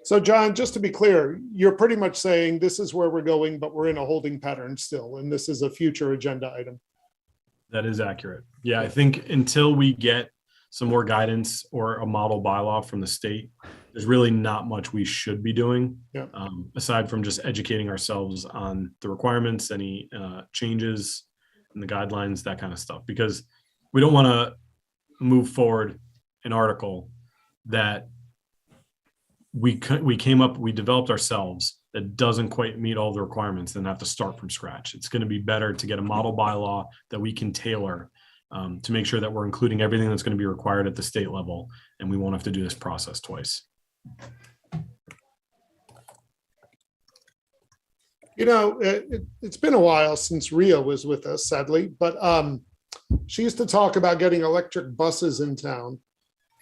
So John, just to be clear, you're pretty much saying this is where we're going, but we're in a holding pattern still, and this is a future agenda item. That is accurate. Yeah, I think until we get some more guidance or a model bylaw from the state, there's really not much we should be doing. Yeah. Aside from just educating ourselves on the requirements, any changes in the guidelines, that kind of stuff, because we don't want to move forward an article that we developed ourselves that doesn't quite meet all the requirements and have to start from scratch. It's going to be better to get a model bylaw that we can tailor to make sure that we're including everything that's going to be required at the state level, and we won't have to do this process twice. It's been a while since Ria was with us, sadly, but she used to talk about getting electric buses in town.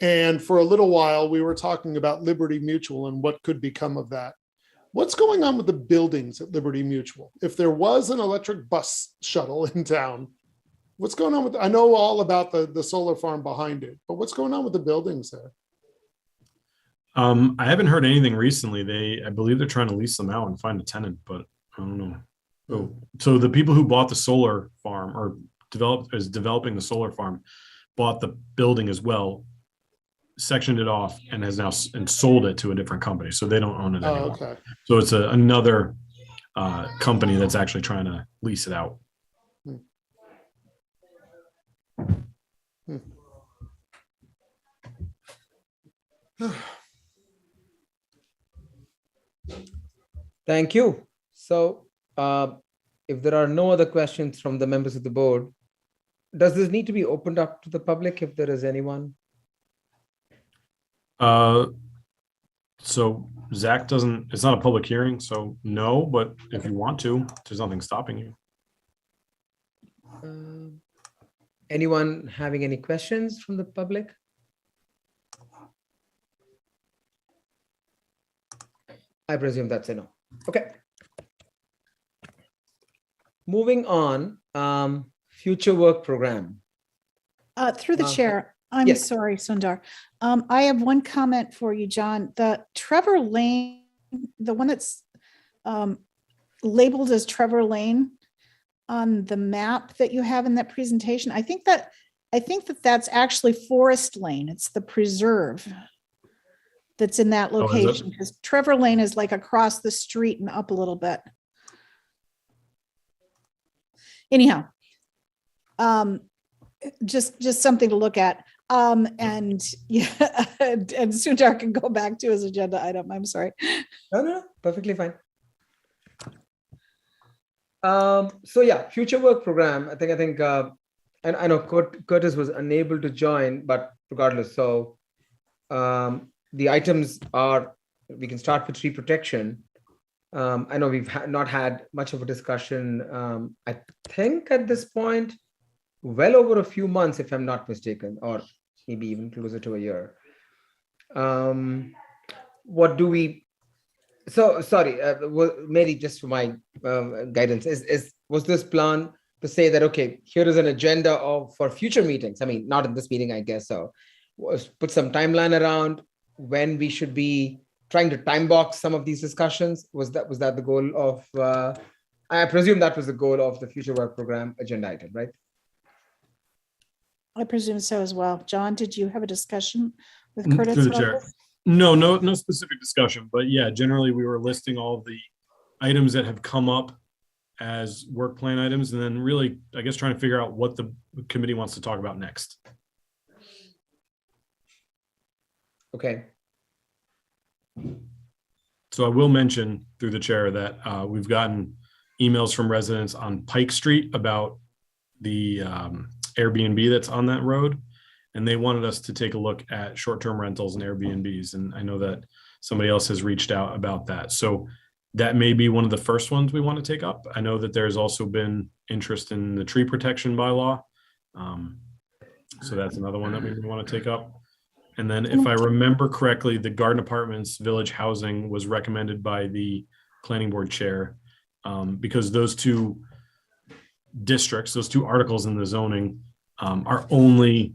And for a little while, we were talking about Liberty Mutual and what could become of that. What's going on with the buildings at Liberty Mutual? If there was an electric bus shuttle in town, what's going on with, I know all about the solar farm behind it, but what's going on with the buildings there? I haven't heard anything recently. I believe they're trying to lease them out and find a tenant, but I don't know. Oh, so the people who bought the solar farm or developing the solar farm bought the building as well, sectioned it off, and has now and sold it to a different company. So they don't own it anymore. Okay. So it's another company that's actually trying to lease it out. Thank you. So if there are no other questions from the members of the board, does this need to be opened up to the public if there is anyone? So Zach doesn't, it's not a public hearing, so no, but if you want to, there's nothing stopping you. Anyone having any questions from the public? I presume that's a no. Okay. Moving on, future work program. Through the chair, I'm yes. sorry, Sundar. I have one comment for you, John. The Trevor Lane, the one that's labeled as Trevor Lane on the map that you have in that presentation, I think that that's actually Forest Lane. It's the preserve that's in that location, because Trevor Lane is like across the street and up a little bit. Anyhow, just something to look at. And yeah, and Sundar can go back to his agenda item. I'm sorry. No, perfectly fine. So yeah, future work program. I think, and I know Curtis was unable to join, but regardless, so the items are, we can start with tree protection. I know we've not had much of a discussion. I think at this point, well over a few months, if I'm not mistaken, or maybe even closer to a year. What do we? So sorry, Mary, just for my guidance, was this plan to say that, okay, here is an agenda for future meetings? I mean, not in this meeting, I guess. So put some timeline around when we should be trying to time box some of these discussions. Was that the goal of? I presume that was the goal of the future work program agenda item, right? I presume so as well. John, did you have a discussion with Curtis? Through the chair. No specific discussion, but yeah, generally we were listing all of the items that have come up as work plan items, and then really, I guess, trying to figure out what the committee wants to talk about next. Okay. So I will mention through the chair that we've gotten emails from residents on Pike Street about the Airbnb that's on that road. And they wanted us to take a look at short-term rentals and Airbnbs. And I know that somebody else has reached out about that. So that may be one of the first ones we want to take up. I know that there's also been interest in the tree protection bylaw. So that's another one that we want to take up. And then if I remember correctly, the Garden Apartments Village Housing was recommended by the planning board chair because those two districts, those two articles in the zoning are only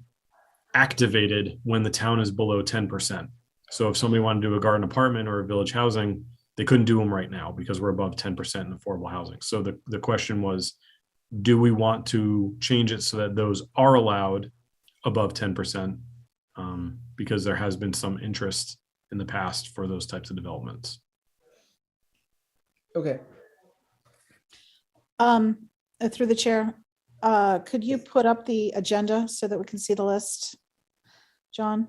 activated when the town is below 10%. So if somebody wanted to do a garden apartment or a village housing, they couldn't do them right now because we're above 10% in affordable housing. So the question was, do we want to change it so that those are allowed above 10%? Because there has been some interest in the past for those types of developments. Okay. Through the chair, could you put up the agenda so that we can see the list, John?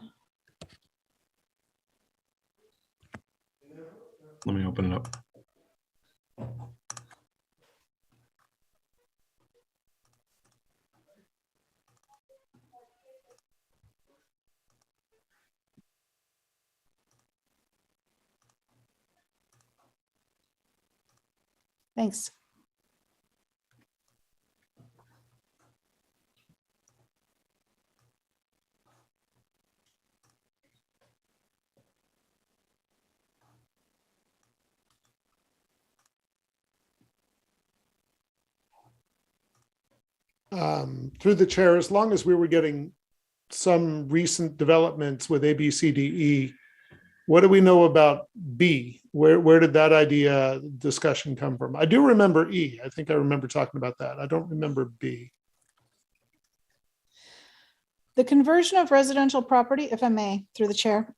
Let me open it up. Thanks. Through the chair, as long as we were getting some recent developments with ABCDE, what do we know about B? Where did that idea discussion come from? I do remember E. I think I remember talking about that. I don't remember B. The conversion of residential property, if I may, through the chair.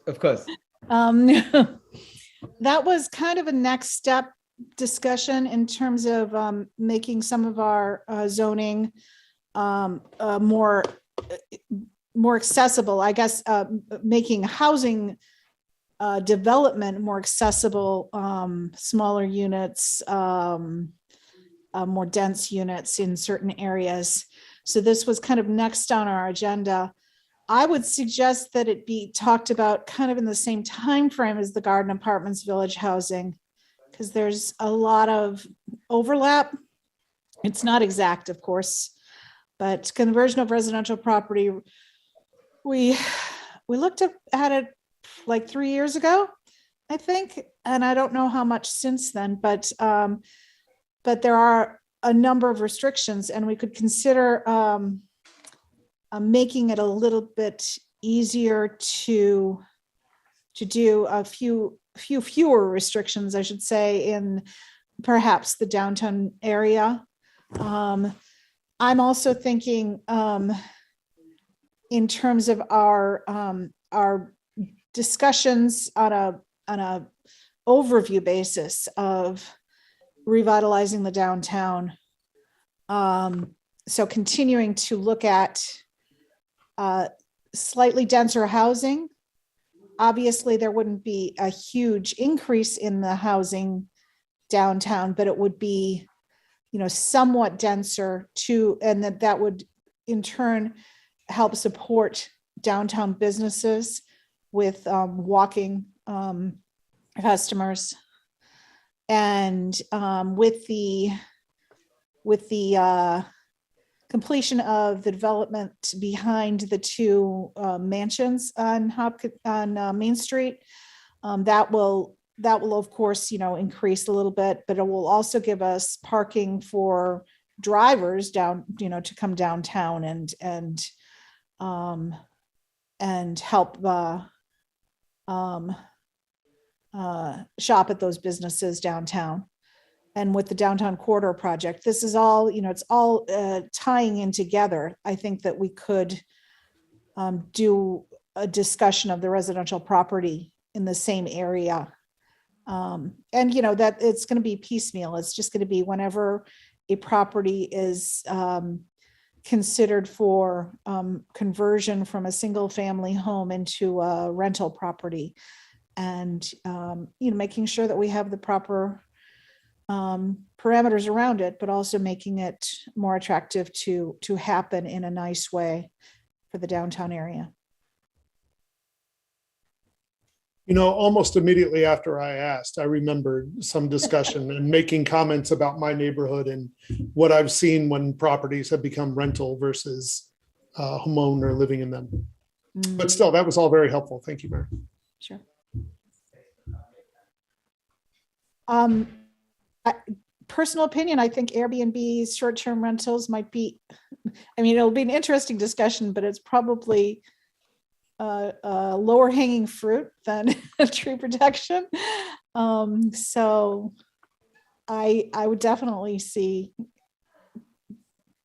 Of course. That was kind of a next step discussion in terms of making some of our zoning more accessible, I guess, making housing development more accessible, smaller units, more dense units in certain areas. So this was kind of next on our agenda. I would suggest that it be talked about kind of in the same time frame as the garden apartments, village housing, because there's a lot of overlap. It's not exact, of course, but conversion of residential property, we looked at it like 3 years ago, I think, and I don't know how much since then, but there are a number of restrictions, and we could consider making it a little bit easier to do a fewer restrictions, I should say, in perhaps the downtown area. I'm also thinking in terms of our discussions on a overview basis of revitalizing the downtown. So continuing to look at slightly denser housing. Obviously, there wouldn't be a huge increase in the housing downtown, but it would be, somewhat denser too, and that would in turn help support downtown businesses with walking customers. And with the completion of the development behind the two mansions on Main Street, that will of course increase a little bit, but it will also give us parking for drivers down to come downtown and help shop at those businesses downtown. And with the downtown corridor project, this is all, it's all tying in together. I think that we could do a discussion of the residential property in the same area. And that it's going to be piecemeal. It's just going to be whenever a property is considered for conversion from a single family home into a rental property, and making sure that we have the proper parameters around it, but also making it more attractive to happen in a nice way for the downtown area. Almost immediately after I asked, I remembered some discussion and making comments about my neighborhood and what I've seen when properties have become rental versus homeowner living in them. But still, that was all very helpful. Thank you, Mary. Sure. Personal opinion, I think Airbnb short-term rentals might be, it'll be an interesting discussion, but it's probably lower hanging fruit than tree protection. So I would definitely see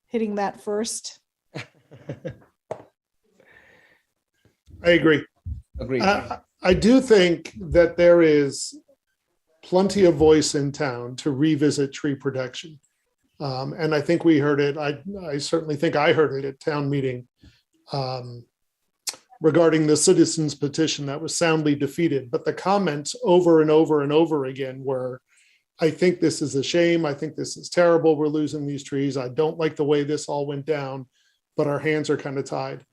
hitting that first. I agree. Agreed. I do think that there is plenty of voice in town to revisit tree protection. And I think we heard it. I certainly think I heard it at town meeting regarding the citizens petition that was soundly defeated. But the comments over and over and over again were, I think this is a shame. I think this is terrible. We're losing these trees. I don't like the way this all went down, but our hands are kind of tied.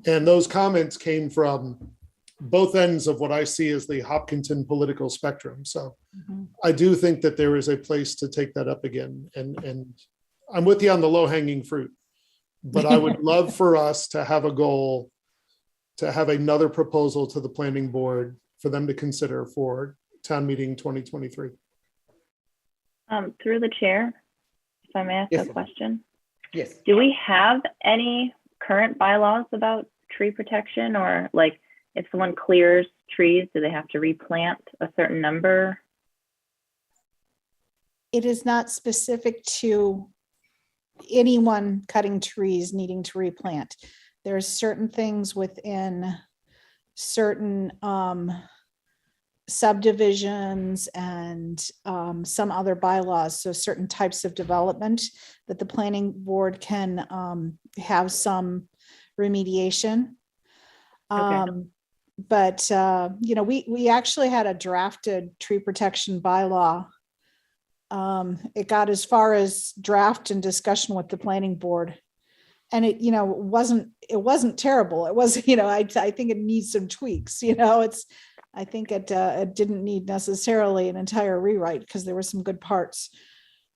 And those comments came from both ends of what I see as the Hopkinton political spectrum. So I do think that there is a place to take that up again. And I'm with you on the low hanging fruit, but I would love for us to have a goal to have another proposal to the planning board for them to consider for town meeting 2023. Through the chair, if I may ask Yes, a question. Yes. Do we have any current bylaws about tree protection, or like if someone clears trees, do they have to replant a certain number? It is not specific to anyone cutting trees needing to replant. There's certain things within certain subdivisions and some other bylaws. So certain types of development that the planning board can have some remediation. Okay. But we actually had a drafted tree protection bylaw. It got as far as draft and discussion with the planning board. And it wasn't terrible. It was, I think it needs some tweaks, I think it didn't need necessarily an entire rewrite because there were some good parts.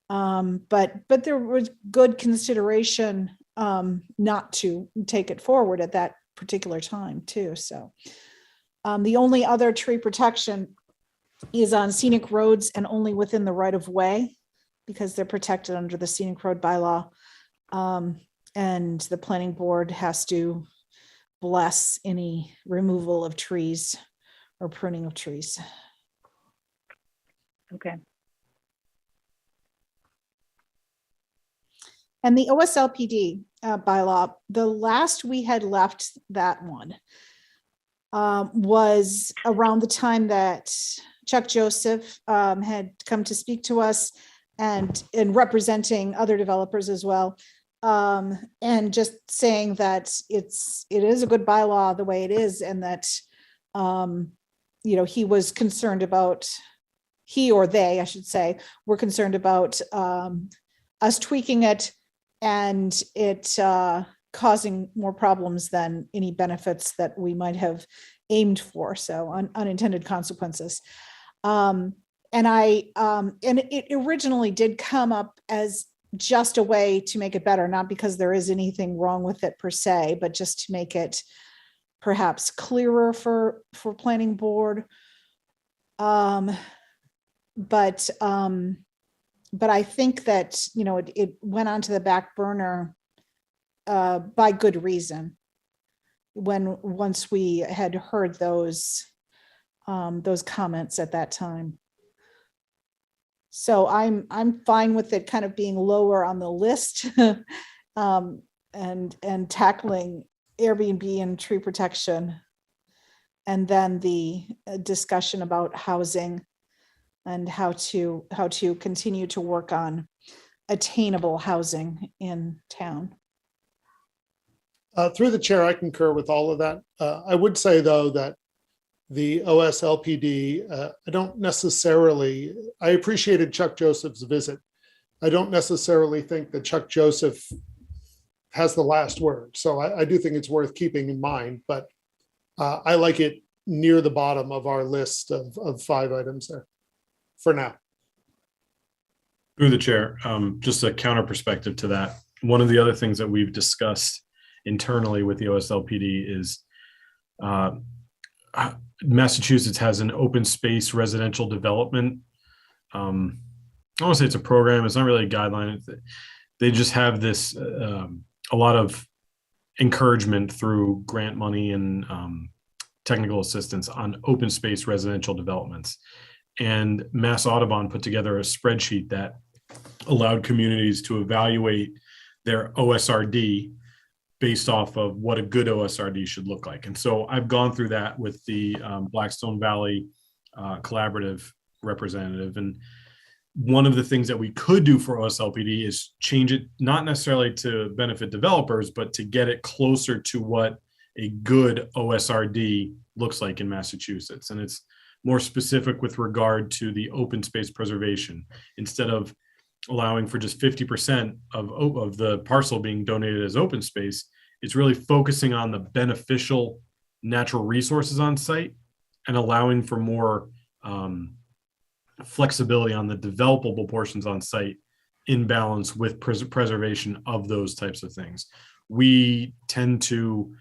But there was good consideration not to take it forward at that particular time too. So the only other tree protection is on scenic roads and only within the right of way because they're protected under the scenic road bylaw. And the planning board has to bless any removal of trees or pruning of trees. Okay. And the OSLPD bylaw, the last we had left that one was around the time that Chuck Joseph had come to speak to us and in representing other developers as well. And just saying that it is a good bylaw the way it is, and that he was concerned about, he or they, I should say, were concerned about us tweaking it and it causing more problems than any benefits that we might have aimed for. So unintended consequences. And it originally did come up as just a way to make it better, not because there is anything wrong with it per se, but just to make it perhaps clearer for planning board. But I think that, it went onto the back burner by good reason once we had heard those comments at that time. So I'm fine with it kind of being lower on the list and tackling Airbnb and tree protection. And then the discussion about housing and how to continue to work on attainable housing in town. Through the chair, I concur with all of that. I would say, though, that the OSLPD, I appreciated Chuck Joseph's visit. I don't necessarily think that Chuck Joseph has the last word. So I do think it's worth keeping in mind, but I like it near the bottom of our list of 5 items there for now. Through the chair, just a counter perspective to that. One of the other things that we've discussed internally with the OSLPD is Massachusetts has an open space residential development. I don't want to say it's a program. It's not really a guideline. They just have this, a lot of encouragement through grant money and technical assistance on open space residential developments. And Mass Audubon put together a spreadsheet that allowed communities to evaluate their OSRD based off of what a good OSRD should look like. And so I've gone through that with the Blackstone Valley Collaborative representative. And one of the things that we could do for OSLPD is change it, not necessarily to benefit developers, but to get it closer to what a good OSRD looks like in Massachusetts. And it's more specific with regard to the open space preservation. Instead of allowing for just 50% of the parcel being donated as open space, it's really focusing on the beneficial natural resources on site and allowing for more flexibility on the developable portions on site in balance with preservation of those types of things. We tend to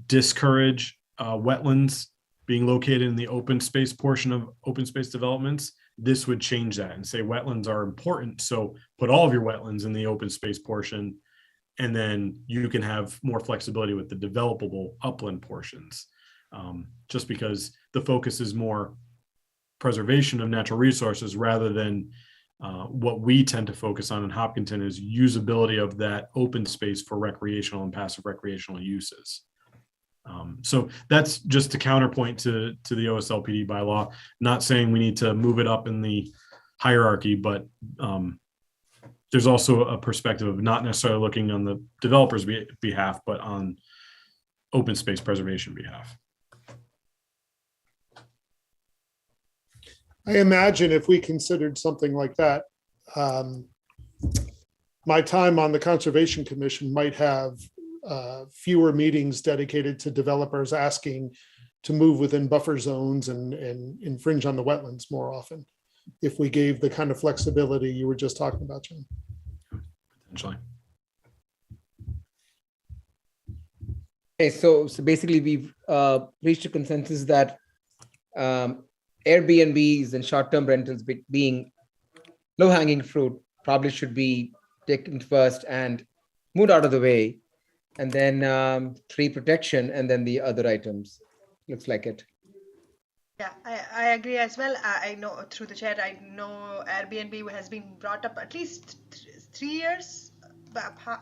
discourage wetlands being located in the open space portion of open space developments. This would change that and say wetlands are important. So put all of your wetlands in the open space portion, and then you can have more flexibility with the developable upland portions. Just because the focus is more preservation of natural resources rather than what we tend to focus on in Hopkinton is usability of that open space for recreational and passive recreational uses. So that's just a counterpoint to the OSLPD bylaw. Not saying we need to move it up in the hierarchy, but there's also a perspective of not necessarily looking on the developer's behalf, but on open space preservation behalf. I imagine if we considered something like that, my time on the Conservation Commission might have fewer meetings dedicated to developers asking to move within buffer zones and infringe on the wetlands more often, if we gave the kind of flexibility you were just talking about, John. Potentially. Okay, so basically we've reached a consensus that Airbnbs and short-term rentals being low-hanging fruit probably should be taken first and moved out of the way, and then tree protection, and then the other items. Looks like it. Yeah, I agree as well. I know through the chat, I know Airbnb has been brought up at least 3 years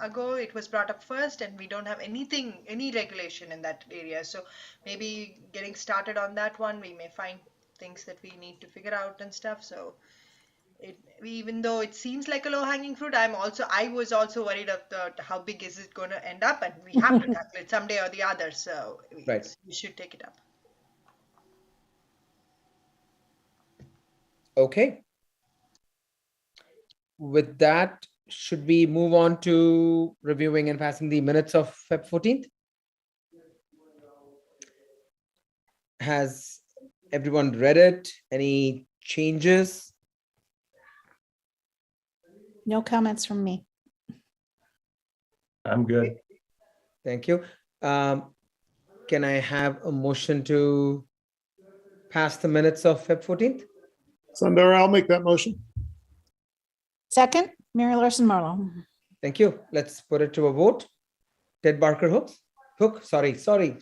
ago. It was brought up first, and we don't have any regulation in that area. So maybe getting started on that one, we may find things that we need to figure out and stuff. So even though it seems like a low-hanging fruit, I was also worried of how big is it going to end up, and we have to tackle it someday or the other. So we should take it up. Okay. With that, should we move on to reviewing and passing the minutes of Feb 14th? Has everyone read it? Any changes? No comments from me. I'm good. Thank you. Can I have a motion to pass the minutes of Feb 14th? Sundar, I'll make that motion. Second, Mary Larson Marlowe. Thank you. Let's put it to a vote. Ted Barker Hook. Sorry.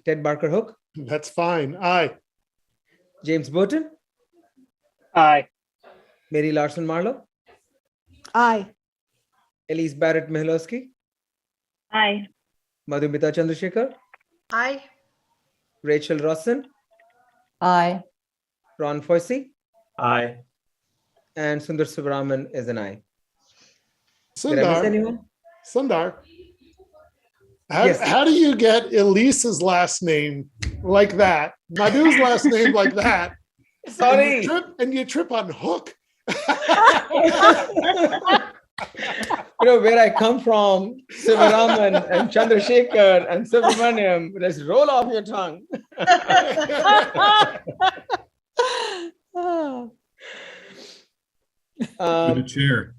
Ted Barker Hook. That's fine. Aye. James Burton. Aye. Mary Larson Marlowe. Aye. Elise Barrett Mihaloski. Aye. Mbta Chandrasekhar. Aye. Rachel Rosson. Aye. Ron Foisey. Aye. And Sundar Subramanian is an aye. Did I miss anyone? Sundar. Yes. How do you get Elise's last name like that? Madhu's last name like that? Sorry. And you trip on Hook. Where I come from, Sivaraman and Chandrasekhar and Subramaniam, just roll off your tongue. Oh. The chair.